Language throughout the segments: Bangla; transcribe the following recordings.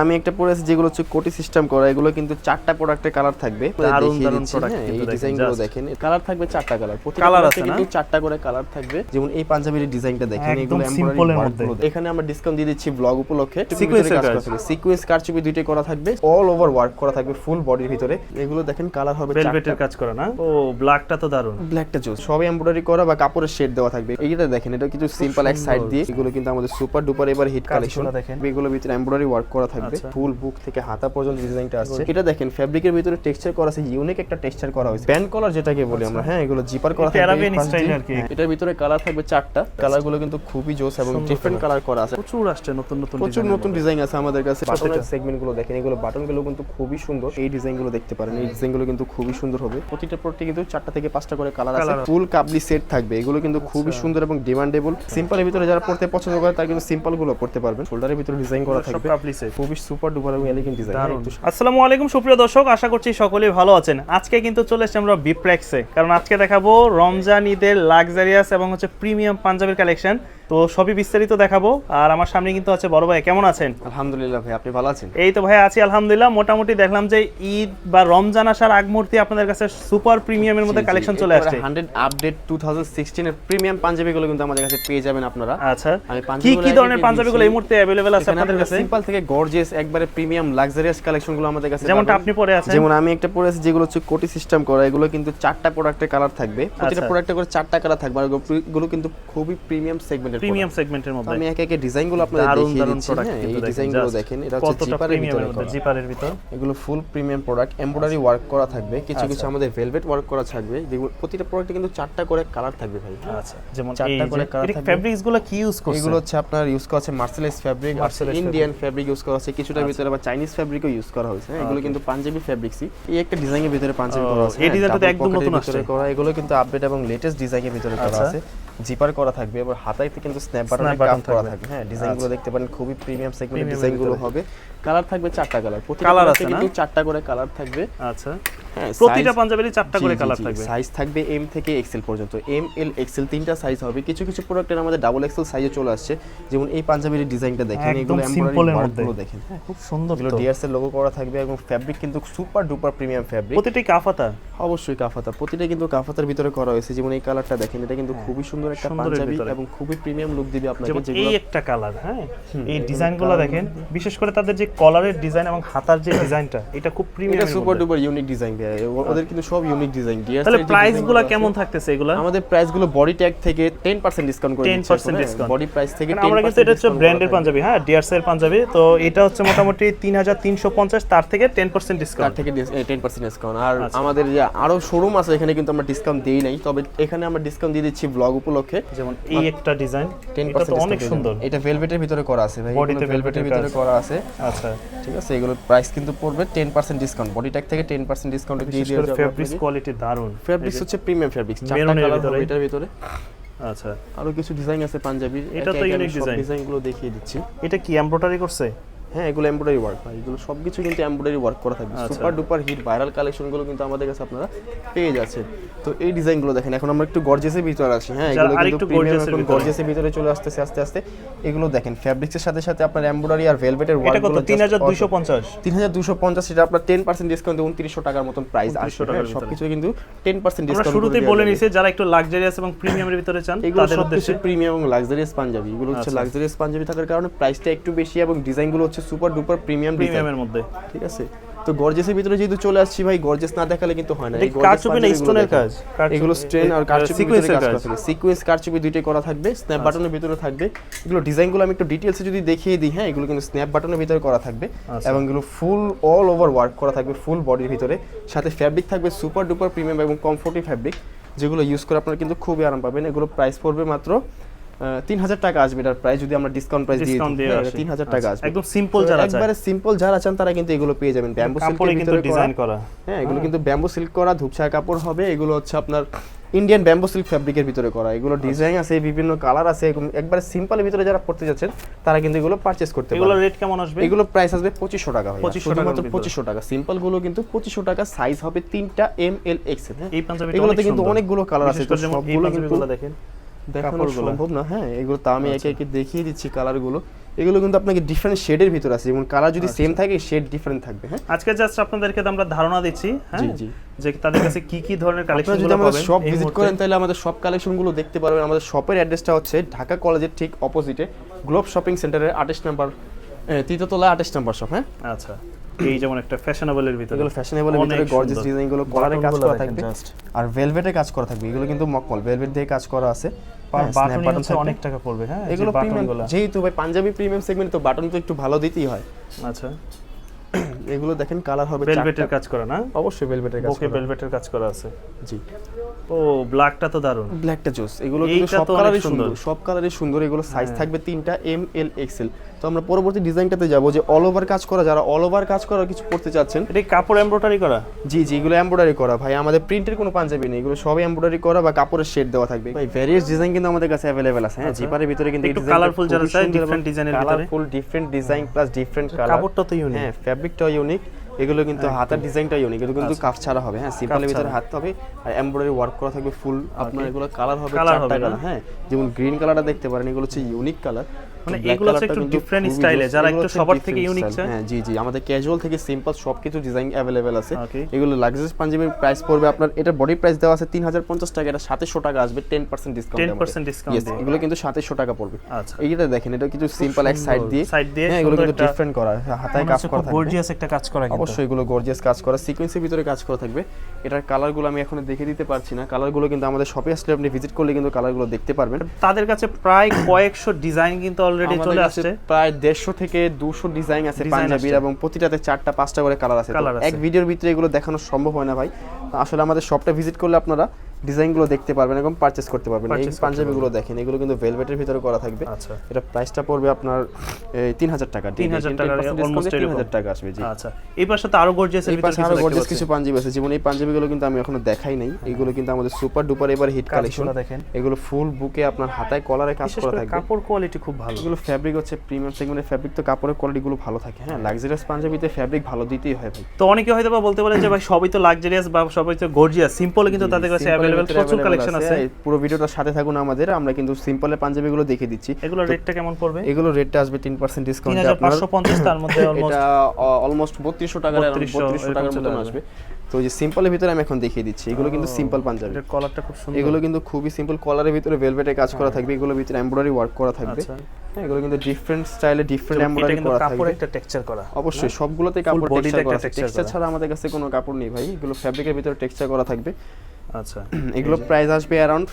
আমি একটা পরে আছি যেগুলো হচ্ছে কোটি সিস্টেম করা, এগুলো কিন্তু চারটা প্রোডাক্টের কালার থাকবে। দারুণ দারুণ প্রোডাক্ট, এই ডিজাইনগুলো দেখেন, কালার থাকবে চারটা কালার, প্রতি কালার কালার আছে কিন্তু চারটা করে কালার থাকবে। যেমন এই পাঞ্জাবির ডিজাইনটা দেখেন, একদম এগুলো সিম্পলের এমব্রয়ডারি মধ্যে। ওয়ার্ক। এখানে আমরা ডিসকাউন্ট দিয়ে দিচ্ছি ব্লগ উপলক্ষে। সিকোয়েন্সের কাজ থাকবে, সিকোয়েন্স কারচুপি দুইটাই করা থাকবে, অল ওভার ওয়ার্ক করা থাকবে ফুল বডির ভিতরে। এগুলো দেখেন কালার হবে ভেলভেটের কাজ করা না? ও ব্ল্যাকটা তো দারুণ, ব্ল্যাকটা জোস, সবই এমব্রয়ডারি করা বা কাপড়ের শেড দেওয়া থাকবে। এইটা দেখেন, এটা কিছু সিম্পল এক সাইড দিয়ে, এগুলো কিন্তু আমাদের সুপার ডুপার এবার হিট কালেকশন। দেখেন এগুলোর ভিতরে এমব্রয়ডারি ওয়ার্ক করা থাকবে, ফুল বুক থেকে হাতা পর্যন্ত ডিজাইনটা আসছে। এটা দেখেন ফেব্রিকের ভিতরে টেক্সচার করা আছে, ইউনিক একটা টেক্সচার করা হয়েছে, ব্যান্ড কলার যেটাকে বলি আমরা। হ্যাঁ, এগুলো জিপার করা থাকবে, প্যারাবেন স্টাইল আর কি। এটার ভিতরে কালার থাকবে চারটা, কালারগুলো কিন্তু খুবই জোস এবং ডিফারেন্ট কালার করা আছে। প্রচুর আসছে নতুন নতুন প্রচুর নতুন ডিজাইন আছে আমাদের কাছে। বাটনের সেগমেন্টগুলো দেখেন, এগুলো বাটনগুলো কিন্তু খুবই সুন্দর। এই ডিজাইনগুলো দেখতে পারেন, এই ডিজাইনগুলো কিন্তু খুবই সুন্দর হবে। প্রতিটা প্রোডাক্টে কিন্তু 4টা থেকে 5টা করে কালার আছে। ফুল কাবলি সেট থাকবে, এগুলো কিন্তু খুবই সুন্দর এবং ডিমান্ডেবল। সিম্পলের ভিতরে যারা পড়তে পছন্দ করে তারা কিন্তু সিম্পল গুলো পড়তে পারবেন। শোল্ডারের ভিতরে ডিজাইন করা থাকবে, কাবলি সেট খুবই সুপার ডুপার এবং এলিগেন্ট ডিজাইন। আসসালামু আলাইকুম সুপ্রিয় দর্শক, আশা করছি সকলেই ভালো আছেন। আজকে কিন্তু চলে এসেছি আমরা বিপ্রেক্সে, কারণ আজকে দেখাবো রমজান ঈদের লাক্সারিয়াস এবং হচ্ছে প্রিমিয়াম পাঞ্জাবির কালেকশন। তো সবই বিস্তারিত দেখাবো। আর আমার সামনে কিন্তু আছে বড় ভাই, কেমন আছেন? আলহামদুলিল্লাহ ভাই, আপনি ভালো আছেন? এই তো ভাই আছি আলহামদুলিল্লাহ। মোটামুটি দেখলাম যে ঈদ বা রমজান আসার আগ মুহূর্তে আপনাদের কাছে সুপার প্রিমিয়ামের মধ্যে কালেকশন চলে আসছে। 100 আপডেট 2016 এর প্রিমিয়াম পাঞ্জাবিগুলো কিন্তু আমাদের কাছে পেয়ে যাবেন আপনারা। আচ্ছা, কি কি ধরনের পাঞ্জাবিগুলো এই মুহূর্তে अवेलेबल আছে আপনাদের কাছে? সিম্পল থেকে গর্জিয়াস একবারে প্রিমিয়াম লাক্সারিয়াস কালেকশনগুলো আমাদের কাছে, যেমনটা আপনি পরে আছেন। যেমন আমি একটা পরে আছি যেগুলো হচ্ছে কোটি সিস্টেম করা, এগুলো কিন্তু চারটা প্রোডাক্টের কালার থাকবে, প্রতিটা প্রোডাক্টে করে চারটা কালার থাকবে। আর এগুলো কিন্তু খুবই প্রিমিয়াম সেগমেন্টের মধ্যে। আমি একে একে ডিজাইনগুলো আপনাদের দেখিয়ে দিচ্ছি। এই ডিজাইনগুলো দেখেন, এটা হচ্ছে জিপারের ভিতর। এগুলো ফুল প্রিমিয়াম প্রোডাক্ট, এমব্রয়ডারি ওয়ার্ক করা থাকবে, কিছু কিছু আমাদের ভেলভেট ওয়ার্ক করা থাকবে। প্রতিটা প্রোডাক্টে কিন্তু চারটা করে কালার থাকবে ভাই। আচ্ছা, যেমন চারটা করে কালার থাকবে। ফেব্রিক্স গুলো কি ইউজ করছেন? এগুলো হচ্ছে আপনার ইউজ করা আছে mercerised fabric, Indian fabric use করা আছে, কিছুটার ভিতরে আবার চাইনিজ ফেব্রিকও ইউজ করা হয়েছে। এগুলো কিন্তু পাঞ্জাবি ফেব্রিক্সই। এই একটা ডিজাইনের ভিতরে পাঞ্জাবি করা আছে, এই ডিজাইনটা তো একদম নতুন আসছে করা। এগুলো কিন্তু আপডেট এবং লেটেস্ট ডিজাইনের ভিতরে করা আছে, জিপার করা থাকবে, এবং হাতাইতে কিন্তু স্ন্যাপ বাটনের কাপ করা থাকবে। হ্যাঁ, ডিজাইনগুলো দেখতে পারেন, খুবই প্রিমিয়াম সেগমেন্টের ডিজাইনগুলো হবে। কালার থাকবে চারটা কালার, প্রতিটা কালারে কিন্তু চারটা করে কালার থাকবে। আচ্ছা, হ্যাঁ, প্রতিটা পাঞ্জাবিরই চারটা করে কালার থাকবে। সাইজ থাকবে এম থেকে এক্সেল পর্যন্ত, এম এল এক্সেল তিনটা সাইজ হবে। কিছু কিছু প্রোডাক্টের আমাদের ডাবল এক্সেল সাইজে চলে আসছে। যেমন এই পাঞ্জাবির ডিজাইনটা দেখেন, এগুলো এমব্রয়ডারি ওয়ার্কগুলো দেখেন, হ্যাঁ খুব সুন্দর। এগুলো ডিআরএস এর লোগো করা থাকবে এবং ফেব্রিক কিন্তু সুপার ডুপার প্রিমিয়াম ফেব্রিক। প্রতিটা কাফাতা, অবশ্যই কাফাতা, প্রতিটা কিন্তু কাফাতার ভিতরে করা হয়েছে। যেমন এই কালারটা দেখেন, এটা কিন্তু খুবই সুন্দর একটা পাঞ্জাবি এবং খুবই প্রিমিয়াম লুক দিবে আপনাকে। এই একটা কালার, হ্যাঁ, এই ডিজাইনগুলো দেখেন, বিশেষ করে তাদের যে কলারের ডিজাইন এবং হাতার যে ডিজাইনটা, এটা খুব প্রিমিয়াম, এটা সুপার ডুপার ইউনিক ডিজাইন। ওদের কিন্তু সব ইউনিক ডিজাইন। তাহলে প্রাইসগুলো কেমন থাকতেছে এগুলো? আমাদের প্রাইসগুলো বডি ট্যাগ থেকে 10% ডিসকাউন্ট করে দিচ্ছি। 10% ডিসকাউন্ট বডি প্রাইস থেকে 10%। আমরা কিন্তু এটা হচ্ছে ব্র্যান্ডের পাঞ্জাবি, হ্যাঁ, ডিআরএস এর পাঞ্জাবি। তো এটা হচ্ছে মোটামুটি 3350, তার থেকে 10% ডিসকাউন্ট, তার থেকে 10% ডিসকাউন্ট। আর আমাদের যে আরো শোরুম আছে, এখানে কিন্তু আমরা ডিসকাউন্ট দেই নাই, তবে এখানে আমরা ডিসকাউন্ট দিয়ে দিচ্ছি ব্লগ উপলক্ষে। যেমন এই একটা ডিজাইন, 10% এটা অনেক সুন্দর। এটা ভেলভেটের ভিতরে করা আছে ভাই, বডিতে ভেলভেটের ভিতরে করা আছে। আচ্ছা, ঠিক আছে, এগুলো প্রাইস কিন্তু পড়বে 10% ডিসকাউন্ট, বডি ট্যাগ থেকে 10% ডিসকাউন্ট দিয়ে দিও। ফেব্রিক্স কোয়ালিটি দারুন, ফেব্রিক্স হচ্ছে প্রিমিয়াম ফেব্রিক্স, চারটা কালার হবে এটার ভিতরে। আচ্ছা, আরো কিছু ডিজাইন আছে পাঞ্জাবির, এটা তো ইউনিক ডিজাইন, ডিজাইনগুলো দেখিয়ে দিচ্ছি। এটা কি এমব্রয়ডারি করছে? হ্যাঁ, এগুলো এমব্রয়ডারি ওয়ার্ক ভাই, এগুলো সবকিছু কিন্তু এমব্রয়ডারি ওয়ার্ক করা থাকবে। সুপার ডুপার হিট ভাইরাল কালেকশনগুলো কিন্তু আমাদের কাছে আপনারা পেয়ে যাচ্ছেন। তো এই ডিজাইনগুলো দেখেন, এখন আমরা একটু গর্জিয়াসের ভিতরে আছি। হ্যাঁ, এগুলো কিন্তু প্রিমিয়াম এবং গর্জিয়াসের ভিতরে চলে আসতেছে আস্তে আস্তে। এগুলো দেখেন ফেব্রিক্সের সাথে সাথে আপনার এমব্রয়ডারি আর ভেলভেটের ওয়ার্কগুলো 3250 এটা আপনার 10% ডিসকাউন্ট 2900 টাকার মতন প্রাইস আসবে। সবকিছু কিন্তু 10% ডিসকাউন্ট। শুরুতেই বলে নিছি, যারা একটু লাক্সারিয়াস এবং প্রিমিয়ামের ভিতরে চান তাদের উদ্দেশ্যে প্রিমিয়াম এবং লাক্সারিয়াস পাঞ্জাবি। এগুলো হচ্ছে লাক্সারিয়াস পাঞ্জাবি থাকার কারণে প্রাইসটা একটু বেশি এবং ডিজাইনগুলো হচ্ছে সুপার ডুপার প্রিমিয়ামের মধ্যে। ঠিক আছে, তো গর্জিয়াসের ভিতরে যেহেতু চলে আসছি ভাই, গর্জিয়াস না দেখালে কিন্তু হয় না। এই কারচুপি না স্টোনের কাজ, এগুলো স্টোন আর কারচুপির কাজ করা থাকবে, সিকোয়েন্স কারচুপি দুইটাই করা থাকবে, স্ন্যাপ বাটনের ভিতরে থাকবে। এগুলো ডিজাইনগুলো আমি একটু ডিটেইলসে যদি দেখিয়ে দিই, হ্যাঁ, এগুলো কিন্তু স্ন্যাপ বাটনের ভিতরে করা থাকবে এবং এগুলো ফুল অল ওভার ওয়ার্ক করা থাকবে ফুল বডির ভিতরে। সাথে ফেব্রিক থাকবে সুপার ডুপার প্রিমিয়াম এবং কমফোর্টি ফেব্রিক, যেগুলো ইউজ করে আপনারা কিন্তু খুবই আরাম পাবেন। এগুলো প্রাইস পড়বে মাত্র 3000 টাকা আসবে। এটার প্রাইস যদি আমরা ডিসকাউন্ট প্রাইস দিয়ে 3000 টাকা আসবে। একদম সিম্পল যারা চান, একবারে সিম্পল যারা চান তারা কিন্তু এগুলো পেয়ে যাবেন। ব্যাম্বু সিল্কের ভিতরে ডিজাইন করা, হ্যাঁ, এগুলো কিন্তু ব্যাম্বু সিল্ক করা, ধূপছায়া কাপড় হবে। এগুলো হচ্ছে আপনার ইন্ডিয়ান ব্যাম্বু সিল্ক ফেব্রিকের ভিতরে করা। এগুলো ডিজাইন আছে, বিভিন্ন কালার আছে। একবারে সিম্পলের ভিতরে যারা পড়তে যাচ্ছেন তারা কিন্তু এগুলো পারচেজ করতে পারেন। এগুলো রেট কেমন আসবে? এগুলো প্রাইস আসবে 2500 টাকা ভাই, 2500 টাকা। সিম্পল গুলো কিন্তু 2500 টাকা, সাইজ হবে 3টা এম এল এক্সেল। এই পাঞ্জাবিটা এগুলোতে কিন্তু অনেকগুলো কালার আছে, তো সবগুলো কিন্তু দেখেন দেখানো সম্ভব না। হ্যাঁ, এগুলো তো আমি একে একে দেখিয়ে দিচ্ছি কালারগুলো। এগুলো কিন্তু আপনাকে ডিফারেন্ট শেডের ভিতর আছে, যেমন কালার যদি সেম থাকে শেড ডিফারেন্ট থাকবে। হ্যাঁ, আজকে জাস্ট আপনাদেরকে আমরা ধারণা দিচ্ছি, হ্যাঁ জি জি, যে তাদের কাছে কি কি ধরনের কালেকশন যদি গুলো আমাদের পাবেন। শপ ভিজিট করেন তাহলে আমাদের সব কালেকশনগুলো দেখতে পারবেন। আমাদের শপের অ্যাড্রেসটা হচ্ছে ঢাকা কলেজের ঠিক অপোজিটে গ্লোব শপিং সেন্টারের 28 নম্বর তৃতীয়তলা 28 নম্বর শপ। হ্যাঁ, আচ্ছা, এই যেমন একটা ফ্যাশনেবলের ভিতরে, এগুলো ফ্যাশনেবলের ভিতরে গর্জিয়াস ডিজাইন গুলো কলারে কাজ করা থাকবে আর ভেলভেটে কাজ করা থাকবে। এগুলো কিন্তু মকমল ভেলভেট দিয়ে কাজ করা আছে। বাটন হচ্ছে অনেক টাকা পড়বে। হ্যাঁ, এগুলো প্রিমিয়াম, যেহেতু ভাই পাঞ্জাবি প্রিমিয়াম সেগমেন্ট, তো বাটন তো একটু ভালো দিতেই হয়। আচ্ছা, এগুলো দেখেন কালার হবে ভেলভেটের কাজ করা না? অবশ্যই ভেলভেটের কাজ ওকে, ভেলভেটের কাজ করা আছে। জি, ও ব্ল্যাকটা তো দারুন, ব্ল্যাকটা জোস। এগুলো কিন্তু সব কালারই সুন্দর, সব কালারই সুন্দর। এগুলো সাইজ থাকবে 3টা, এম, এল, এক্সেল। তো আমরা পরবর্তী ডিজাইনটাতে যাব, যে অল ওভার কাজ করা, যারা অল ওভার কাজ করা কিছু পড়তে চাচ্ছেন। এটা কাপড় এমব্রয়ডারি করা? জি জি, এগুলো এমব্রয়ডারি করা ভাই, আমাদের প্রিন্টের কোনো পাঞ্জাবি নেই, এগুলো সবই এমব্রয়ডারি করা বা কাপড়ের শেড দেওয়া থাকবে ভাই। ভেরিয়াস ডিজাইন কিন্তু আমাদের কাছে अवेलेबल আছে। হ্যাঁ, জিপারের ভিতরে কিন্তু একটু কালারফুল যারা চায়, ডিফারেন্ট ডিজাইনের ভিতরে, colourful different design plus different colour. কাপড়টা তো ইউনিক, হ্যাঁ, ফ্যাব্রিকটাও ইউনিক। এগুলো কিন্তু হাতার ডিজাইনটা ইউনিক, এগুলো কিন্তু কাফ ছাড়া হবে। হ্যাঁ, সিম্পলের ভিতরে হাত হবে আর এমব্রয়ডারি ওয়ার্ক করা থাকবে ফুল। আপনার এগুলো কালার হবে 4টা কালার। হ্যাঁ, যেমন গ্রিন কালারটা দেখতে পারেন, এগুলো হচ্ছে ইউনিক কালার। মানে এগুলো হচ্ছে একটু ডিফারেন্ট স্টাইলে, যারা একটু সবার থেকে ইউনিক চায়। হ্যাঁ, জি জি, আমাদের ক্যাজুয়াল থেকে সিম্পল সবকিছু ডিজাইন अवेलेबल আছে। এগুলো লাক্সারিয়াস পাঞ্জাবির প্রাইস পড়বে আপনার, এটা বডি প্রাইস দেওয়া আছে 3050 টাকা, এটা 2700 টাকা আসবে 10% ডিসকাউন্ট। 10% ডিসকাউন্ট দিয়ে এগুলো কিন্তু 2700 টাকা পড়বে। আচ্ছা, এইটা দেখেন, এটা কিছু সিম্পল এক সাইড দিয়ে, হ্যাঁ এগুলো কিন্তু ডিফারেন্ট করা, হাতায় কাজ করা থাকবে, গর্জিয়াস একটা কাজ করা। অবশ্যই এগুলো গর্জিয়াস কাজ করা, সিকোয়েন্সের ভিতরে কাজ করা থাকবে। এটার কালারগুলো আমি এখন দেখে দিতে পারছি না, কালারগুলো কিন্তু আমাদের শপে আসলে আপনি ভিজিট করলে কিন্তু কালারগুলো দেখতে পারবেন। তাদের কাছে প্রায় কয়েকশো ডিজাইন কিন্তু অলরেডি চলে আসছে, প্রায় 150 থেকে 200 ডিজাইন আছে পাঞ্জাবির, এবং প্রতিটাতে 4টা 5টা করে কালার আছে। এক ভিডিওর ভিতরে এগুলো দেখানো সম্ভব হয় না ভাই, আসলে আমাদের শপটা ভিজিট করলে আপনারা ডিজাইনগুলো দেখতে পারবেন এবং পারচেজ করতে পারবেন। এই পাঞ্জাবিগুলো দেখেন, এগুলো কিন্তু ভেলভেটের ভিতরে করা থাকবে। আচ্ছা, এটা প্রাইসটা পড়বে আপনার 3000 টাকা, 3000 টাকা, অলমোস্ট 3000 টাকা আসবে। জি, আচ্ছা। এই পাশে তো আরো গর্জিয়াস কিছু পাঞ্জাবি আছে, যেমন এই পাঞ্জাবিগুলো কিন্তু আমি এখনো দেখাই নাই। এগুলো কিন্তু আমাদের সুপার ডুপার এবার হিট কালেকশন। দেখেন, এগুলো ফুল বুকে আপনার হাতায় কলারে কাজ করা থাকবে। কাপড় কোয়ালিটি খুব ভালো। এগুলো ফ্যাব্রিক হচ্ছে প্রিমিয়াম সেগমেন্টের ফ্যাব্রিক, তো কাপড়ের কোয়ালিটিগুলো ভালো থাকে। হ্যাঁ, লাক্সারিয়াস পাঞ্জাবিতে ফ্যাব্রিক ভালো দিতেই হয় ভাই। তো অনেকে হয়তো বা বলতে পারেন যে ভাই সবই তো লাক্সারিয়াস বা সবই তো গর্জিয়াস, সিম্পল কিন্তু তাদের কাছে अवेलेबल প্রচুর কালেকশন আছে। পুরো ভিডিওটার সাথে থাকুন আমাদের, আমরা কিন্তু সিম্পলের পাঞ্জাবিগুলো দেখিয়ে দিচ্ছি। এগুলো রেটটা কেমন পড়বে? এগুলো রেটটা আসবে 10% ডিসকাউন্ট, 3550 তার মধ্যে এটা অলমোস্ট 3200 টাকার, 3200 টাকার মতো আসবে। তো এই যে সিম্পলের ভিতরে আমি এখন দেখিয়ে দিচ্ছি, এগুলো কিন্তু সিম্পল পাঞ্জাবি, এর কলারটা খুব সুন্দর। এগুলো কিন্তু খুবই সিম্পল, কলারের ভিতরে ভেলভেটে কাজ করা থাকবে, এগুলোর ভিতরে এমব্রয়ডারি ওয়ার্ক করা থাকবে। হ্যাঁ, এগুলো কিন্তু ডিফারেন্ট স্টাইলে ডিফারেন্ট এমব্রয়ডারি করা থাকবে। কাপড় একটা টেক্সচার করা, অবশ্যই সবগুলোতে কাপড় টেক্সচার করা আছে। টেক্সচার ছাড়া আমাদের কাছে কোনো কাপড় নেই ভাই, এগুলো ফ্যাব্রিকের ভিতরে টেক্সচার করা থাকবে। আচ্ছা, এগুলো প্রাইস আসবে अराउंड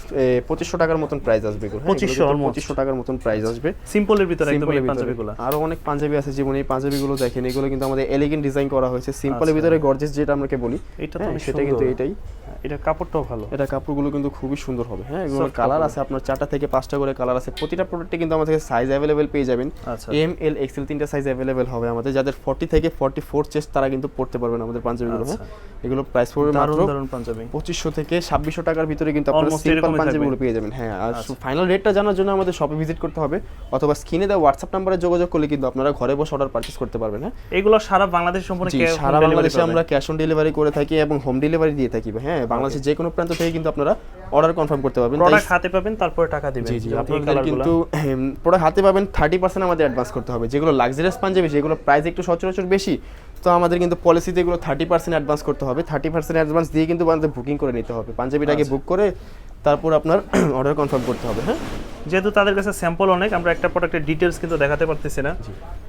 2500 টাকার মতন প্রাইস আসবে। 2500 টাকার মতন প্রাইস আসবে সিম্পলের ভিতরে, একদম এই পাঞ্জাবিগুলো। আরো অনেক পাঞ্জাবি আছে, যেমন এই পাঞ্জাবিগুলো দেখেন, এগুলো কিন্তু আমাদের এলিগেন্ট ডিজাইন করা হয়েছে। সিম্পলের ভিতরে গর্জিয়াস যেটা আমরাকে বলি, এটা তো সেটা কিন্তু এটাই। এটা কাপড়টাও ভালো, এটা কাপড়গুলো কিন্তু খুবই সুন্দর হবে। হ্যাঁ, এগুলো কালার আছে আপনার 4টা থেকে 5টা করে কালার আছে। প্রতিটা প্রোডাক্টে কিন্তু আমাদের কাছে সাইজ अवेलेबल পেয়ে যাবেন। এম, এল, এক্সেল 3টা সাইজ अवेलेबल হবে আমাদের। যাদের 40 থেকে 44 চেস্ট তারা কিন্তু পড়তে পারবেন আমাদের পাঞ্জাবিগুলো। হ্যাঁ, এগুলো প্রাইস পড়বে মাত্র 2500 থেকে 2600 টাকার ভিতরে কিন্তু আপনারা সিম্পল পাঞ্জাবিগুলো পেয়ে যাবেন। হ্যাঁ, আর ফাইনাল রেটটা জানার জন্য আমাদের শপে ভিজিট করতে হবে, অথবা স্ক্রিনে দেওয়া হোয়াটসঅ্যাপ নম্বরে যোগাযোগ করলে কিন্তু আপনারা ঘরে বসে অর্ডার পারচেজ করতে পারবেন। হ্যাঁ, এগুলো সারা বাংলাদেশ সম্পূর্ণ সারা বাংলাদেশে আমরা ক্যাশ অন ডেলিভারি করে থাকি এবং হোম ডেলিভারি দিয়ে থাকি। হ্যাঁ, বাংলাদেশের যে কোনো প্রান্ত থেকে কিন্তু আপনারা অর্ডার কনফার্ম করতে পারবেন। প্রোডাক্ট হাতে পাবেন, তারপরে টাকা দিবেন। জি জি, আপনাদের কিন্তু প্রোডাক্ট হাতে পাবেন, 30% আমাদের অ্যাডভান্স করতে হবে। যেগুলো লাক্সারিয়াস পাঞ্জাবি, যেগুলো প্রাইস একটু সচরাচর বেশি, তো আমাদের কিন্তু পলিসিতে এগুলো 30% অ্যাডভান্স করতে হবে। 30% অ্যাডভান্স দিয়ে কিন্তু আমাদের বুকিং করে নিতে হবে, পাঞ্জাবিটাকে বুক করে তারপর আপনার অর্ডার কনফার্ম করতে হবে। হ্যাঁ, যেহেতু তাদের কাছে স্যাম্পল অনেক, আমরা একটা প্রোডাক্টের ডিটেইলস কিন্তু দেখাতে পারতেছি না।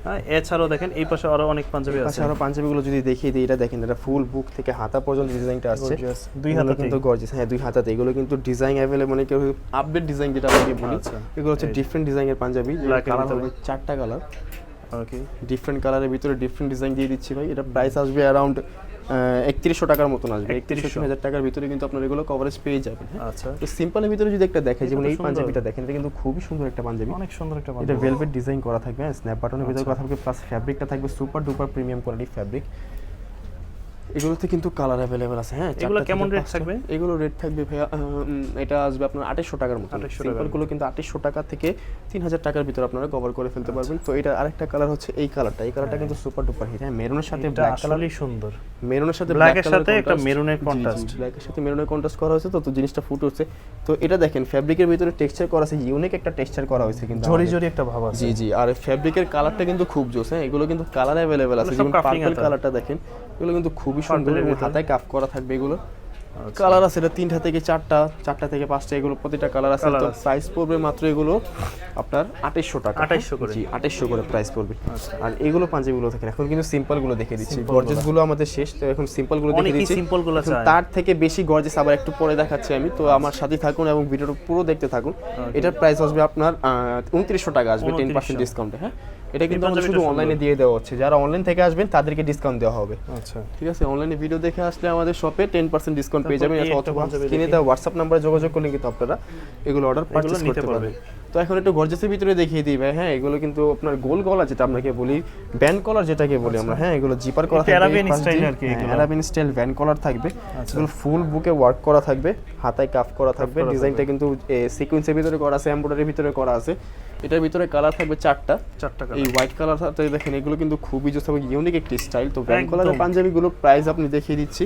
হ্যাঁ, এছাড়াও দেখেন এই পাশে আরো অনেক পাঞ্জাবি আছে। আরো পাঞ্জাবিগুলো যদি দেখিয়ে দিই, এটা দেখেন, এটা ফুল বুক থেকে হাতা পর্যন্ত ডিজাইনটা আসছে, দুই হাতা কিন্তু গর্জিয়াস। হ্যাঁ, দুই হাতাতে এগুলো কিন্তু ডিজাইন अवेलेबल, মানে কেউ আপডেট ডিজাইন যেটা আমরা বলি। এগুলো হচ্ছে ডিফারেন্ট ডিজাইনের পাঞ্জাবি, কালার হবে 4টা কালার। ওকে, ডিফারেন্ট কালারের ভিতরে ডিফারেন্ট ডিজাইন দিয়ে দিচ্ছি ভাই। এটা প্রাইস আসবে अराउंड 3100 টাকার মতন আসবে। 3100 টাকার ভিতরে কিন্তু আপনারা এগুলো কভারেজ পেয়ে যাবেন। আচ্ছা, তো সিম্পলের ভিতরে যদি একটা দেখাই, যেমন এই পাঞ্জাবিটা দেখেন, এটা কিন্তু খুবই সুন্দর একটা পাঞ্জাবি, অনেক সুন্দর একটা পাঞ্জাবি। এটা ভেলভেট ডিজাইন করা থাকবে, স্ন্যাপ বাটনের ভিতরে করা থাকবে, প্লাস ফ্যাব্রিকটা থাকবে super duper premium quality fabric. এগুলোতে কিন্তু কালার অ্যাভেলেবেল আছে। হ্যাঁ, এগুলো 4টা কেমন থেকে রেট 5টা থাকবে? এগুলো রেট থাকবে ভাইয়া এটা আসবে আপনার 2800 টাকার মতো। 2800 সিম্পল গুলো কিন্তু 2800 টাকা থেকে 3000 টাকার ভিতরে আপনারা কভার করে ফেলতে পারবেন। তো এটা আরেকটা কালার হচ্ছে এই কালারটা। এই কালারটা কিন্তু সুপার ডুপার হিট। হ্যাঁ, মেরুনের সাথে এটা ব্ল্যাক কালার, আসলেই সুন্দর। মেরুনের সাথে ব্ল্যাক ব্ল্যাক এর সাথে একটা মেরুনের কন্ট্রাস্ট, ব্ল্যাকের সাথে মেরুনের কন্ট্রাস্ট করা হয়েছে, তো জিনিসটা ফুটে উঠছে। তো এটা দেখেন ফ্যাব্রিকের ভিতরে টেক্সচার করা আছে, ইউনিক একটা টেক্সচার করা হয়েছে কিন্তু ঝরি ঝরি একটা ভাব আছে। জি জি, আর ফ্যাব্রিকের কালারটা কিন্তু খুব জোস। হ্যাঁ, এগুলো কিন্তু কালার অ্যাভেলেবেল আছে, সব যেমন cuffing পার্পল আছে। কালারটা দেখেন, এগুলো কিন্তু খুবই সুন্দর Purple এর এবং ভিতরে। হাতায় কাফ করা থাকবে। এগুলো কালার আছে, এটা 3টা থেকে 4টা, 4টা থেকে 5টা, এগুলো প্রতিটা কালার আছে। Colour তো আছে। প্রাইস পড়বে মাত্র এগুলো আপনার 2800 টাকা। 2800 করে। জি, 2800 করে প্রাইস পড়বে। আর এগুলো পাঞ্জাবিগুলো দেখেন, এখন কিন্তু সিম্পল গুলো দেখে দিচ্ছি, Simple গর্জিয়াস গুলো আমাদের শেষ, তো এখন সিম্পল গুলো দেখে অনেকেই দিচ্ছি। simple গুলো এখন চায়। তার থেকে বেশি গর্জিয়াস আবার একটু পরে দেখাচ্ছি আমি, তো আমার সাথে থাকুন এবং ভিডিওটা পুরো দেখতে থাকুন। এটার প্রাইস আসবে আপনার 2900 টাকা আসবে 10% ডিসকাউন্টে। হ্যাঁ, এটা কিন্তু আমাদের শুধু অনলাইনে দিয়ে দেওয়া হচ্ছে, যারা অনলাইন থেকে আসবেন তাদেরকে ডিসকাউন্ট দেওয়া হবে। আচ্ছা, ঠিক আছে, অনলাইনে ভিডিও দেখে আসলে আমাদের শপে 10% ডিসকাউন্ট পেয়ে তারপর যাবেন, এই একটা অথবা পাঞ্জাবি স্ক্রিনে দেওয়া হোয়াটসঅ্যাপ নাম্বারে যোগাযোগ করলে কিন্তু আপনারা এগুলো অর্ডার পারচেজ নিতে করতে পারবে। পারবেন। তো এখন একটু গর্জিয়াসের ভিতরে দেখিয়ে দিই ভাই। হ্যাঁ, এগুলো কিন্তু আপনার গোল গলা যেটা আপনাকে বলি, ব্যান্ড কলার যেটাকে বলি আমরা। হ্যাঁ, এগুলো জিপার করা এটা থাকবে, Arabian style আর কি এগুলো। অ্যারাবিয়ান স্টাইল ব্যান্ড কলার থাকবে। এগুলো ফুল বুকে ওয়ার্ক করা থাকবে, হাতায় কাফ করা থাকবে, করা ডিজাইনটা কিন্তু সিকোয়েন্সের ভিতরে করা আছে, এমব্রয়ডারির ভিতরে করা আছে। এটার ভিতরে কালার থাকবে 4টা। 4টা এই কালার। হোয়াইট কালার সাথে দেখেন, এগুলো কিন্তু খুবই জোস এবং ইউনিক একটি স্টাইল। তো ব্যান্ড একদম। কলারের পাঞ্জাবিগুলো প্রাইস আপনি দেখিয়ে দিচ্ছি,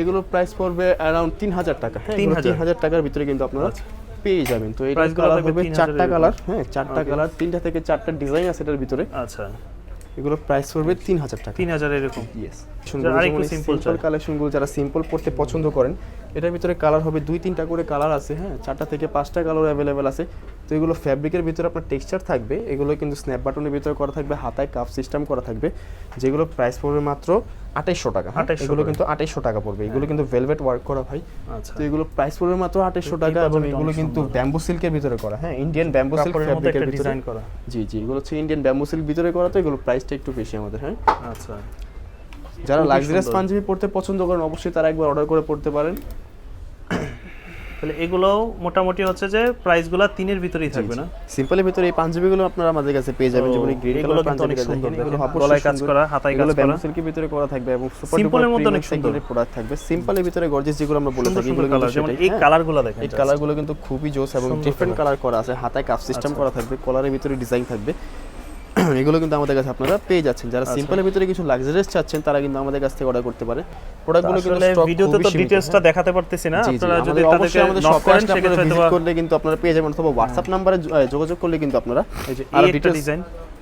এগুলো প্রাইস পড়বে অ্যারাউন্ড 3000 টাকা। হ্যাঁ, 3000 টাকার ভিতরে কিন্তু আপনারা পেয়ে যাবেন। তো এটা Price গুলো কালার থাকবে হবে 3000 4টা এর কালার। হ্যাঁ, 4টা কালার, 3টা থেকে 4টা ডিজাইন আছে এটার ভিতরে। আচ্ছা, এগুলো প্রাইস পড়বে 3000 টাকা। 3000 এরকম। ইয়েস, যারা আরেকটু simple সিম্পল চায়। কালেকশনগুলো যারা সিম্পল পড়তে পছন্দ করেন, এটার ভিতরে কালার হবে 2-3টা করে কালার আছে। হ্যাঁ, 4টা থেকে 5টা কালার অ্যাভেলেবেল আছে। তো এগুলো ফ্যাব্রিকের ভিতরে আপনার টেক্সচার থাকবে, এগুলো কিন্তু স্ন্যাপ বাটনের ভিতরে করা থাকবে, হাতায় কাফ সিস্টেম করা থাকবে, যেগুলো প্রাইস পড়বে মাত্র 2800 টাকা। হ্যাঁ, 2800 এগুলো করে। কিন্তু 2800 টাকা পড়বে। এগুলো কিন্তু ভেলভেট ওয়ার্ক করা ভাই। আচ্ছা, তো এগুলো প্রাইস পড়বে মাত্র 2800 টাকা, এবং পাঞ্জাবিটা এগুলো অনেক কিন্তু সুন্দর। ব্যাম্বু সিল্কের ভিতরে করা। হ্যাঁ, ইন্ডিয়ান ব্যাম্বু সিল্ক কাপড়ের মধ্যে ফ্যাব্রিকের একটা ভিতরে। ডিজাইন করা। জি জি, এগুলো হচ্ছে ইন্ডিয়ান ব্যাম্বু সিল্ক ভিতরে করা, তো এগুলো প্রাইসটা একটু বেশি আমাদের। হ্যাঁ, আচ্ছা, যারা খুবই লাক্সারিয়াস সুন্দর। পাঞ্জাবি পড়তে পছন্দ করেন, অবশ্যই তারা একবার অর্ডার করে পড়তে পারেন। তাহলে এগুলো মোটামুটি হচ্ছে যে প্রাইসগুলো 3 ভিতরেই থাকবে না? সিম্পলের ভিতরে এই পাঞ্জাবিগুলো আপনারা আমাদের কাছে পেয়ে যাবেন, ও, যেমন এই গ্রিন এগুলো কালার কিন্তু অনেক পাঞ্জাবিটা সুন্দর দেখেন, এগুলো দেখেন। অবশ্যই গলায় কাজ সুন্দর। করা, হাতায় এগুলো কাজ করা। ব্যাম্বু সিল্কের ভিতরে করা থাকবে এবং সুপার সিম্পলের মধ্যে অনেক সুন্দর প্রোডাক্ট থাকবে। সিম্পলের ভিতরে গর্জিয়াস যেগুলো আমরা বলে সুন্দর থাকি, সুন্দর এগুলো কালার, কিন্তু যেমন সেটাই। এই হ্যাঁ, কালারগুলো দেখেন। এই কালারগুলো কিন্তু খুবই জোস এবং সুন্দর ডিফারেন্ট colour। কালার করা আছে, হাতায় কাফ সিস্টেম আচ্ছা। করা থাকবে, কলারের ভিতরে ডিজাইন থাকবে। এগুলো কিন্তু আমাদের কাছে আপনারা পেয়ে যাচ্ছেন। যারা সিম্পলের ভিতরে কিছু লাক্সারিয়াস চাচ্ছেন, তারা কিন্তু আমাদের কাছ থেকে অর্ডার করতে পারে। প্রোডাক্টগুলো কিন্তু আসলে স্টক ভিডিওতে তো ডিটেইলসটা দেখাতে পারতেছি না, আপনারা যদি তাদেরকে আমাদের নক শপে করেন আসলে আপনারা সেক্ষেত্রে ভিজিট হয়তোবা করলে কিন্তু আপনারা পেয়ে যাবেন, অথবা হোয়াটসঅ্যাপ নম্বরে যোগাযোগ করলে কিন্তু আপনারা এই যে আরো এই একটা ডিটেইলস ডিজাইন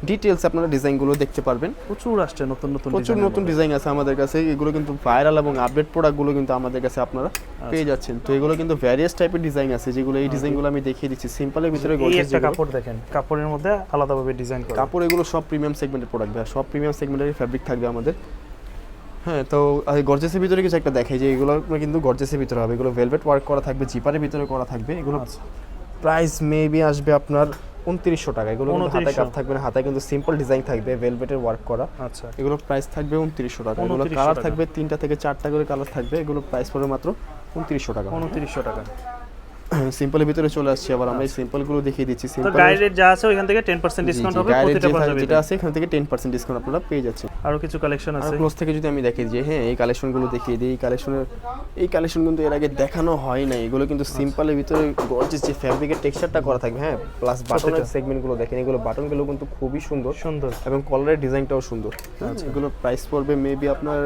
ডিটেইলস আপনারা ডিজাইনগুলো দেখতে পারবেন। প্রচুর আসছে, নতুন নতুন প্রচুর ডিজাইন। নতুন ডিজাইন আছে আমাদের কাছে, এগুলো কিন্তু ভাইরাল এবং আপডেট প্রোডাক্টগুলো কিন্তু আমাদের কাছে আপনারা পেয়ে যাচ্ছেন। তো এগুলো কিন্তু ভ্যারিয়াস টাইপের ডিজাইন আছে, যেগুলো এই ডিজাইনগুলো আমি দেখিয়ে দিচ্ছি। সিম্পলের ভিতরে এই গর্জিয়াস একটা কাপড় দেখেন, কাপড়ের মধ্যে আলাদাভাবে ডিজাইন করা। কাপড়, এগুলো সব প্রিমিয়াম সেগমেন্টের প্রোডাক্ট ভাই, সব প্রিমিয়াম সেগমেন্টের ফ্যাব্রিক থাকবে আমাদের। হ্যাঁ, তো গর্জিয়াসের ভিতরে কিছু একটা দেখাই, যে এগুলো কিন্তু গর্জিয়াসের ভিতরে হবে, এগুলো ভেলভেট ওয়ার্ক করা থাকবে, জিপারের ভিতরে করা থাকবে। এগুলো প্রাইস মেবি আসবে আপনার 2900 টাকা। এগুলো কিন্তু হাতায় কাপ থাকবে না, হাতায় কিন্তু সিম্পল ডিজাইন থাকবে, ভেলভেটের ওয়ার্ক করা। আচ্ছা, এগুলো প্রাইস থাকবে 2900 টাকা। এগুলো 2900 কালার টাকা। থাকবে 3টা থেকে 4টা করে কালার থাকবে, এগুলো প্রাইস পড়বে মাত্র 2900 টাকা। 2900 টাকা। সিম্পলের ভিতরে চলে আসছি, আবার আমরা এই সিম্পলগুলো দেখিয়ে দিচ্ছি। তো সিম্পল গাইড রেট যা আছে ওইখান থেকে 10% ডিসকাউন্ট হবে প্রতিটা পাঞ্জাবিতে। যেটা আছে এখান থেকে 10% ডিসকাউন্ট আপনারা পেয়ে যাচ্ছেন। আরো কিছু কালেকশন আর আছে। ক্লোজ থেকে যদি আমি দেখি যে হ্যাঁ, এই কালেকশনগুলো দেখিয়ে দিই। এই কালেকশন কিন্তু এর আগে দেখানো হয় না। এগুলো কিন্তু সিম্পলের ভিতরে গর্জিয়াস যে ফ্যাব্রিকের টেক্সচারটা করা থাকবে। হ্যাঁ, প্লাস বাটনের সেগমেন্টগুলো দেখেন, এগুলো বাটনগুলো কিন্তু খুবই সুন্দর সুন্দর এবং কলারের ডিজাইনটাও সুন্দর। এগুলো প্রাইস পড়বে মেবি আপনার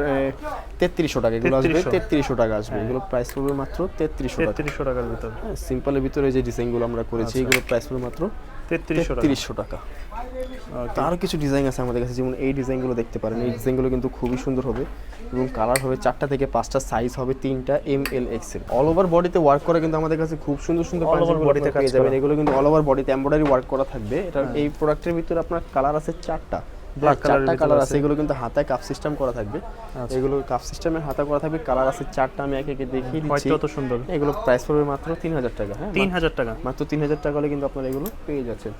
3300 টাকা। এগুলো আসবে 3300 টাকা আসবে। এগুলো প্রাইস পড়বে মাত্র 3300 টাকা। 3300 টাকার ভিতর। হ্যাঁ, সিম্পলের ভিতরে যে ডিজাইনগুলো আমরা করেছি, এগুলো প্রাইস পড়বে মাত্র 3300 টাকা। তারও কিছু ডিজাইন আছে আমাদের কাছে, যেমন এই ডিজাইনগুলো দেখতে পারেন। এই ডিজাইনগুলো কিন্তু খুবই সুন্দর হবে এবং কালার হবে 4টা থেকে 5টা, সাইজ হবে 3টা, M L XL. All over বডিতে ওয়ার্ক করে কিন্তু আমাদের কাছে খুব সুন্দর সুন্দর পাঞ্জাবি বডিতে পেয়ে যাবেন। এগুলো কিন্তু অল ওভার বডিতে এমব্রয়ডারি ওয়ার্ক করা থাকবে। এটা এই প্রোডাক্টের ভিতরে আপনার কালার আছে 4টা, ব্ল্যাক কালার আছে। এগুলো কিন্তু হাতায় কাপ সিস্টেম করা থাকবে, এগুলো কাপ সিস্টেমের হাতা করা থাকবে। কালার আছে 4টা, আমি একে একে দেখিয়ে দিচ্ছি। কত সুন্দর। এগুলো প্রাইস পড়বে মাত্র 3000 টাকা। হ্যাঁ, 3000 টাকা, মাত্র 3000 টাকা হলে কিন্তু আপনারা এগুলো পেয়ে যাচ্ছেন।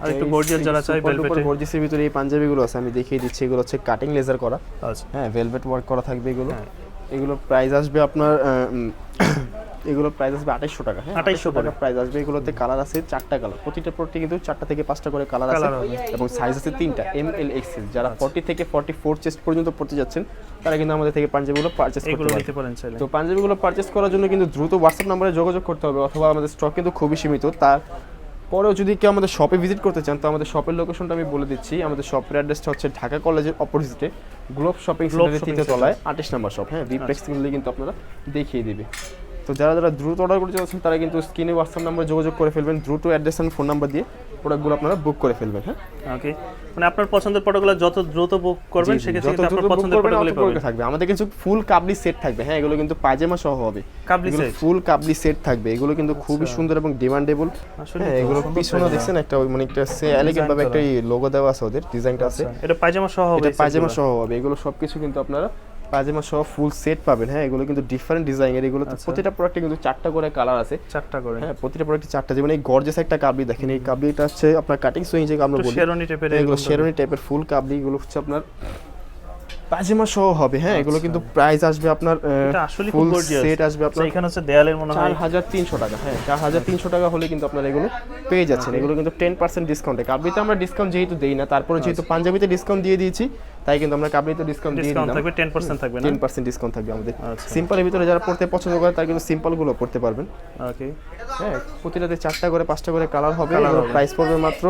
আর একটু গর্জিয়াস যারা চাই ভেলভেটে, গর্জিয়াসের ভিতরে এই পাঞ্জাবিগুলো আছে, আমি দেখিয়ে দিচ্ছি। এগুলো হচ্ছে কাটিং লেজার করা। আচ্ছা, হ্যাঁ, ভেলভেট ওয়ার্ক করা থাকবে এগুলো। এগুলোর প্রাইস আসবে আপনার এগুলোর প্রাইস আসবে 2800 টাকা। হ্যাঁ 2800 টাকা প্রাইস আসবে। এগুলোতে কালার আছে 4টা কালার, প্রতিটা প্রোডাক্টে কিন্তু 4টা থেকে 5টা করে কালার আছে এবং সাইজ আছে 3টা এম এল এক্সেল। যারা 40 থেকে 44 চেস্ট পর্যন্ত পড়তে যাচ্ছেন তারা কিন্তু আমাদের থেকে পাঞ্জাবিগুলো পারচেজ করতে পারেন। তো পাঞ্জাবিগুলো পারচেজ করার জন্য কিন্তু দ্রুত হোয়াটসঅ্যাপ নম্বরে যোগাযোগ করতে হবে, অথবা আমাদের স্টক কিন্তু খুবই সীমিত। তার পরেও যদি কেউ আমাদের শপে ভিজিট করতে চান তো আমাদের শপের লোকেশনটা আমি বলে দিচ্ছি। আমাদের শপের অ্যাড্রেসটা হচ্ছে ঢাকা কলেজের অপোজিটে গ্লোব শপিং সেন্টারের 3 তলায় 28 নম্বর শপ। হ্যাঁ বিপ্লেক্স কিন্তু আপনারা দেখিয়ে দিবে। তো যারা যারা দ্রুত অর্ডার করতে চাচ্ছেন তারা কিন্তু স্ক্রিনে হোয়াটসঅ্যাপ নাম্বারে যোগাযোগ করে ফেলবেন, দ্রুত অ্যাড্রেস আর ফোন নাম্বার দিয়ে প্রোডাক্টগুলো আপনারা বুক করে ফেলবেন। হ্যাঁ ওকে, মানে আপনার পছন্দের প্রোডাক্টগুলো যত দ্রুত বুক করবেন সেক্ষেত্রে কিন্তু আপনার পছন্দের প্রোডাক্টগুলো থাকবে। আমাদের কিছু ফুল কাবলি সেট থাকবে। হ্যাঁ এগুলো কিন্তু পায়জামা সহ হবে, কাবলি সেট, ফুল কাবলি সেট থাকবে। এগুলো কিন্তু খুবই সুন্দর এবং ডিমান্ডেবল। হ্যাঁ এগুলো পিছনে দেখছেন একটা মানে একটা এলিগেন্ট ভাবে একটা লোগো দেওয়া আছে, ওদের ডিজাইনটা আছে। এটা পায়জামা সহ হবে, এটা পায়জামা সহ হবে। এগুলো সবকিছু কিন্তু আপনারা পায়জামা সহ ফুল সেট পাবেন। হ্যাঁ এগুলো কিন্তু ডিফারেন্ট ডিজাইনের। এগুলো প্রতিটা প্রোডাক্টে কিন্তু 4টা করে কালার আছে, 4টা করে। হ্যাঁ প্রতিটা প্রোডাক্টে 4টা। যেমন এই গর্জিয়াস একটা কাবলি দেখেন, এই কাবলিটা হচ্ছে আপনার কাটিং সুইং যে আমরা বলি, শেরওয়ানি টাইপের, এগুলো শেরওয়ানি টাইপের ফুল কাবলি। এগুলো হচ্ছে আপনার পায়জামা সহ হবে। হ্যাঁ এগুলো কিন্তু প্রাইস আসবে আপনার এটা আসলে ফুল খুব গর্জিয়াস সেট আসবে আপনার এখানে হচ্ছে দেয়ালের মনে হয় 4300 টাকা। হ্যাঁ 4300 টাকা হলে কিন্তু আপনারা এগুলো পেয়ে যাচ্ছেন। এগুলো কিন্তু 10% ডিসকাউন্টে। কাবলিতে আমরা ডিসকাউন্ট যেহেতু দেই না, তারপরে যেহেতু পাঞ্জাবিতে ডিসকাউন্ট দিয়ে দিয়েছি তাই কিন্তু আমরা কাবলিতে ডিসকাউন্ট দিয়ে দিলাম। থাকবে 10% থাকবে না, 10% ডিসকাউন্ট থাকবে আমাদের। সিম্পলের ভিতরে যারা পড়তে পছন্দ করে তারা কিন্তু সিম্পল গুলো পড়তে পারবেন। ওকে, হ্যাঁ প্রতিটাতে 4টা করে 5টা করে কালার হবে। প্রাইস পড়বে মাত্র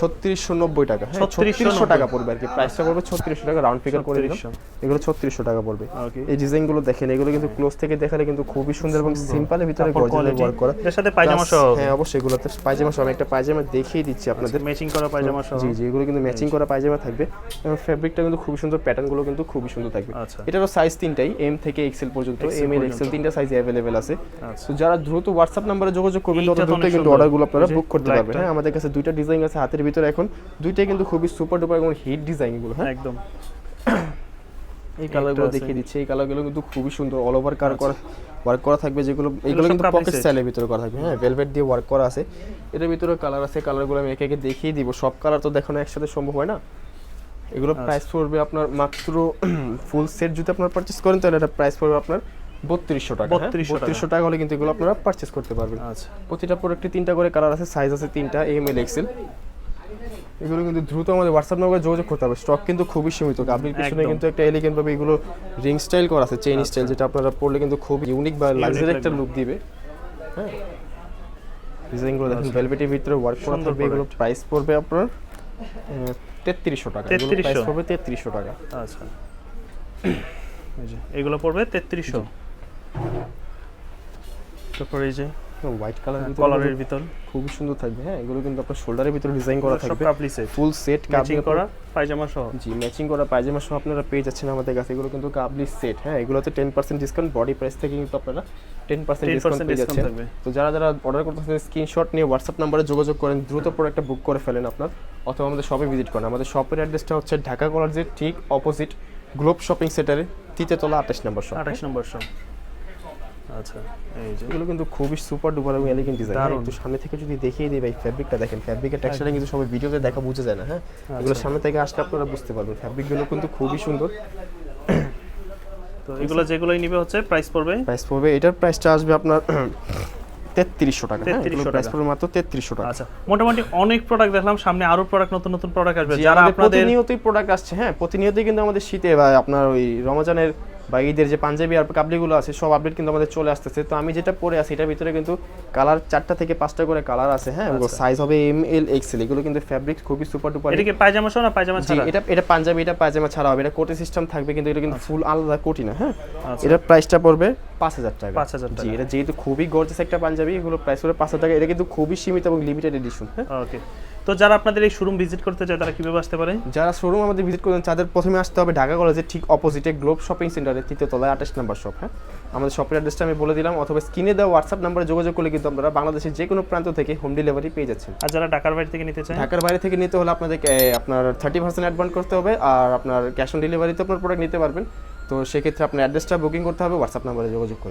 3690 টাকা। হ্যাঁ 3600 টাকা পড়বে আর কি, প্রাইসটা পড়বে 3600 টাকা, রাউন্ড ফিগার করে দিলাম। এগুলো 3600 টাকা পড়বে। এই ডিজাইনগুলো দেখেন, এগুলো কিন্তু ক্লোজ থেকে দেখালে কিন্তু খুবই সুন্দর এবং সিম্পলের ভিতরে গর্জিয়াস ওয়ার্ক করা। এর সাথে পায়জামা সহ। হ্যাঁ অবশ্যই এগুলোতে পায়জামা সহ। আমি একটা পায়জামা দেখিয়ে দিচ্ছি আপনাদের, ম্যাচিং করা পায়জামা সহ। জি জি এগুলো কিন্তু ম্যাচিং করা পায়জামা থাকবে এবং ফেব্রিকটা কিন্তু খুবই সুন্দর, প্যাটার্নগুলো কিন্তু খুবই সুন্দর থাকবে। এটারও সাইজ 3টাই, এম থেকে এক্সেল পর্যন্ত। এম এর এক্সেল 3টা সাইজ अवेलेबल আছে। তো যারা দ্রুত হোয়াটসঅ্যাপ নম্বরে যোগাযোগ করবেন তত দ্রুত কিন্তু অর্ডারগুলো আপনারা বুক করতে পারবেন। হ্যাঁ আমাদের কাছে দুইটা ডিজাইন আছে হাতের ভিতরে এখন, দুইটাই কিন্তু খুবই সুপার ডুপার এবং হিট ডিজাইন এগুলো। হ্যাঁ একদম। এই কালারগুলো দেখিয়ে দিচ্ছি, এই কালারগুলো কিন্তু খুবই সুন্দর, অল ওভার ওয়ার্ক করা থাকবে। যেগুলো এগুলো কিন্তু পকেট স্টাইলের ভিতরে করা থাকবে। হ্যাঁ ভেলভেট দিয়ে ওয়ার্ক করা আছে। এটার ভিতরে কালার আছে, কালারগুলো আমি একে একে দেখিয়ে দিব। সব কালার তো দেখানো একসাথে সম্ভব হয় না। এগুলো প্রাইস পড়বে আপনার মাত্র ফুল সেট যদি আপনারা পারচেজ করেন তাহলে এটা প্রাইস পড়বে আপনার 3200 টাকা। 3200 টাকা হলে কিন্তু এগুলো আপনারা পারচেজ করতে পারবেন। আচ্ছা প্রতিটা প্রোডাক্টে 3টা করে কালার আছে, সাইজ আছে 3টা এম এল এক্সেল। এগুলো কিন্তু দ্রুত আমাদের হোয়াটসঅ্যাপ নম্বরে যোগাযোগ করতে হবে, স্টক কিন্তু খুবই সীমিত। কাবলির পিছনে কিন্তু একটা এলিগেন্ট ভাবে এগুলো রিং স্টাইল করা আছে, চেইন স্টাইল, যেটা আপনারা পরলে কিন্তু খুব ইউনিক বা লাক্সারি একটা লুক দিবে। হ্যাঁ ডিজাইনগুলো দেখুন, ভেলভেটের ভিতরে ওয়ার্ক করা থাকবে। এগুলো প্রাইস পড়বে আপনার 3300 টাকা। এগুলো প্রাইস পড়বে 3300 টাকা। আচ্ছা এই যে এগুলো পড়বে 3300। তারপর এই যে হোয়াইট কালারের ভিতর খুবই সুন্দর থাকবে। হ্যাঁ এগুলো কিন্তু আপনার শোল্ডারের ভিতরে ডিজাইন করা থাকবে, কাবলি সেট, ফুল সেট ম্যাচিং করা পায়জামা সহ। জি ম্যাচিং করা পায়জামা সহ আপনারা পেয়ে যাচ্ছেন আমাদের কাছে। এগুলো কিন্তু কাবলি সেট। হ্যাঁ এগুলোতে 10% ডিসকাউন্ট, বডি প্রাইস থেকে কিন্তু আপনারা 10% ডিসকাউন্ট পেয়ে যাচ্ছেন। তো যারা যারা অর্ডার করতে চান স্ক্রিনশট নিয়ে হোয়াটসঅ্যাপ নম্বরে যোগাযোগ করেন, দ্রুত প্রোডাক্টটা বুক করে ফেলেন আপনার, অথবা আমাদের শপে ভিজিট করেন। আমাদের শপের অ্যাড্রেসটা হচ্ছে ঢাকা কলেজের ঠিক অপোজিট গ্লোব শপিং সেন্টারের 3 তলা 28 নম্বর শপ। 28 নম্বর শপ। আচ্ছা এই যে এগুলো কিন্তু খুবই সুপার ডুপার এবং এলিগেন্ট ডিজাইন। একটু সামনে থেকে যদি দেখিয়ে দিই ভাই, ফেব্রিকটা দেখেন, ফেব্রিকের টেক্সচারটা কিন্তু সবাই ভিডিওতে দেখা বুঝে যায় না। হ্যাঁ এগুলো সামনে থেকে আসলে আপনারা বুঝতে পারবেন, ফেব্রিকগুলো কিন্তু খুবই সুন্দর। তো এগুলো যেগুলোই নিবে হচ্ছে প্রাইস পড়বে এটার প্রাইসটা আসবে আপনার 3300 টাকা। প্রাইস পড়বে মাত্র 3300 টাকা। আচ্ছা মোটামুটি অনেক প্রোডাক্ট দেখলাম, সামনে আরো প্রোডাক্ট নতুন নতুন প্রোডাক্ট আসবে। যারা আপনাদের প্রতিনিয়তই প্রোডাক্ট আসছে। হ্যাঁ প্রতিনিয়তই কিন্তু আমাদের শীতে বা আপনার ওই রমজানের বা ঈদের যে পাঞ্জাবি আর কাবলিগুলো আছে সব আপডেট কিন্তু আমাদের চলে আসতেছে। তো আমি যেটা পরে আছি এটার ভিতরে কিন্তু কালার 4টা থেকে 5টা করে কালার আছে। হ্যাঁ সাইজ হবে এম এল এক্সেল। এগুলো কিন্তু ফেব্রিক খুবই সুপার ডুপার। এটা কি পায়জামা সহ না পায়জামা ছাড়া? এটা পাঞ্জাবি, এটা পায়জামা ছাড়া হবে। এটা কোটি সিস্টেম থাকবে কিন্তু এটা কিন্তু ফুল আলাদা কোটি না। হ্যাঁ এটার প্রাইসটা পড়বে 5000 টাকা। 5000 টাকা। জি এটা যেহেতু খুবই গর্জিয়াস একটা পাঞ্জাবি, এগুলো প্রাইস পড়বে 5000 টাকা। এটা কিন্তু খুবই সীমিত এবং লিমিটেড এডিশন। হ্যাঁ ওকে। তো যারা আপনাদের এই শোরুম ভিজিট করতে চায় তারা কিভাবে আসতে পারে? যারা শোরুম আমাদের ভিজিট করবেন তাদের প্রথমে আসতে হবে ঢাকা কলেজের ঠিক অপোজিটে গ্লোব শপিং সেন্টারের 3 তলায় 28 নম্বর শপ। হ্যাঁ আমাদের শপের অ্যাড্রেসটা আমি বলে দিলাম, অথবা স্ক্রিনে দেওয়া হোয়াটসঅ্যাপ নম্বরে যোগাযোগ করলে কিন্তু আপনারা বাংলাদেশের যে কোনো প্রান্ত থেকে হোম ডেলিভারি পেয়ে যাচ্ছেন। আর যারা ঢাকার বাইরে থেকে নিতে চায়? ঢাকার বাইরে থেকে নিতে হলে আপনাদেরকে আপনার 30% অ্যাডভান্স করতে হবে, আর আপনার ক্যাশ অন ডেলিভারিতে আপনার প্রোডাক্ট নিতে পারবেন। তো সেক্ষেত্রে আপনার অ্যাড্রেসটা বুকিং করতে হবে হোয়াটসঅ্যাপ নম্বরে যোগাযোগ করে।